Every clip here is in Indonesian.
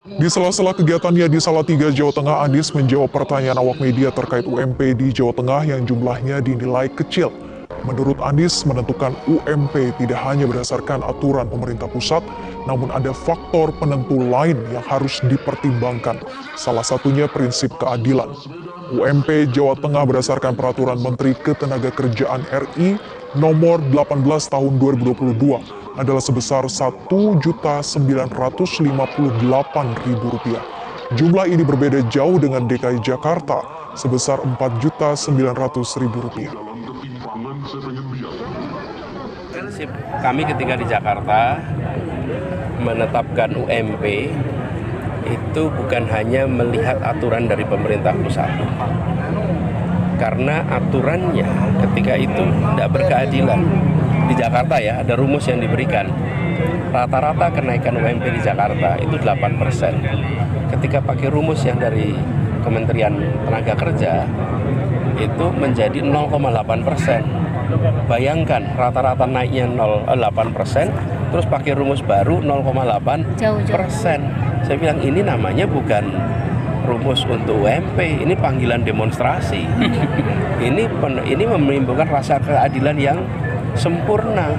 Di sela-sela kegiatannya di Salatiga, Jawa Tengah, Anies menjawab pertanyaan awak media terkait UMP di Jawa Tengah yang jumlahnya dinilai kecil. Menurut Anies, menentukan UMP tidak hanya berdasarkan aturan pemerintah pusat, namun ada faktor penentu lain yang harus dipertimbangkan. Salah satunya prinsip keadilan. UMP Jawa Tengah berdasarkan Peraturan Menteri Ketenagakerjaan RI nomor 18 tahun 2022 adalah sebesar Rp1.958.000. Jumlah ini berbeda jauh dengan DKI Jakarta sebesar Rp4.900.000. Prinsip kami ketika di Jakarta menetapkan UMP itu bukan hanya melihat aturan dari pemerintah pusat, karena aturannya ketika itu tidak berkeadilan. Di Jakarta ya, ada rumus yang diberikan. Rata-rata kenaikan UMP di Jakarta itu 8%. Ketika pakai rumus yang dari Kementerian Tenaga Kerja, itu menjadi 0,8%. Bayangkan, rata-rata naiknya 0,8%, terus pakai rumus baru 0,8%. Saya bilang ini namanya bukan rumus untuk UMP, ini panggilan demonstrasi. Ini menimbulkan rasa keadilan yang sempurna.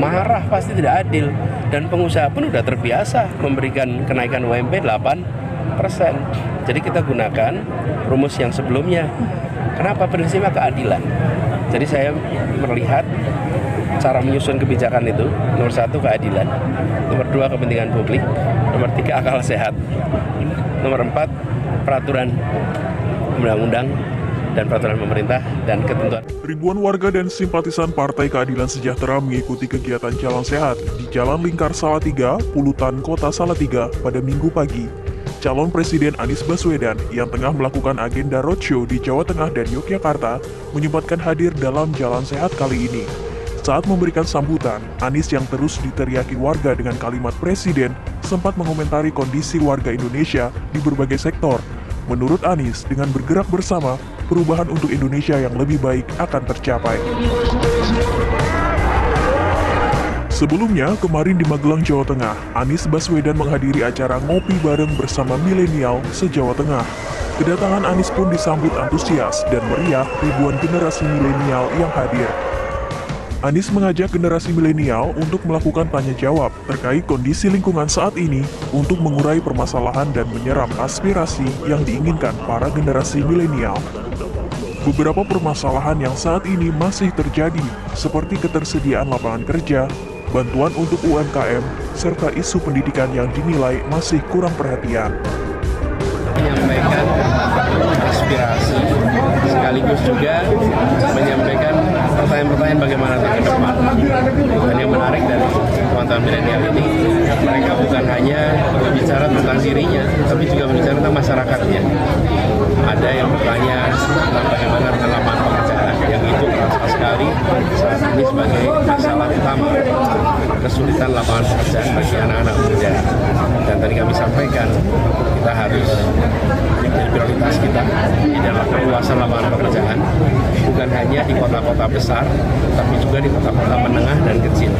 Marah pasti tidak adil, dan pengusaha pun sudah terbiasa memberikan kenaikan UMP 8%. Jadi kita gunakan rumus yang sebelumnya. Kenapa? Prinsipnya keadilan. Jadi saya melihat cara menyusun kebijakan itu, nomor 1 keadilan, nomor 2 kepentingan publik, nomor 3 akal sehat, nomor 4 peraturan undang-undang dan peraturan pemerintah dan ketentuan. Ribuan warga dan simpatisan Partai Keadilan Sejahtera mengikuti kegiatan Jalan Sehat di Jalan Lingkar Salatiga, Pulutan, Kota Salatiga pada Minggu pagi. Calon Presiden Anies Baswedan yang tengah melakukan agenda roadshow di Jawa Tengah dan Yogyakarta menyempatkan hadir dalam Jalan Sehat kali ini. Saat memberikan sambutan, Anies yang terus diteriaki warga dengan kalimat Presiden sempat mengomentari kondisi warga Indonesia di berbagai sektor. Menurut Anies, dengan bergerak bersama, perubahan untuk Indonesia yang lebih baik akan tercapai. Sebelumnya, kemarin di Magelang, Jawa Tengah, Anies Baswedan menghadiri acara ngopi bareng bersama milenial se-Jawa Tengah. Kedatangan Anies pun disambut antusias dan meriah ribuan generasi milenial yang hadir. Anies mengajak generasi milenial untuk melakukan tanya jawab terkait kondisi lingkungan saat ini untuk mengurai permasalahan dan menyerap aspirasi yang diinginkan para generasi milenial. Beberapa permasalahan yang saat ini masih terjadi, seperti ketersediaan lapangan kerja, bantuan untuk UMKM, serta isu pendidikan yang dinilai masih kurang perhatian. Menyampaikan aspirasi, sekaligus juga menyampaikan pertanyaan-pertanyaan bagaimana ke depan. Dan yang menarik dari teman-teman milenial ini, mereka bukan hanya berbicara tentang dirinya, tapi juga berbicara tentang masyarakatnya. Ada yang bertanya tentang bagaimana dengan lapangan pekerjaan, yang itu terasa sekali saat ini sebagai masalah utama, kesulitan lapangan pekerjaan bagi anak-anak muda. Dan tadi kami sampaikan, kita harus menjadi prioritas kita di dalam perluasan lapangan pekerjaan, bukan hanya di kota-kota besar, tapi juga di kota-kota menengah dan kecil.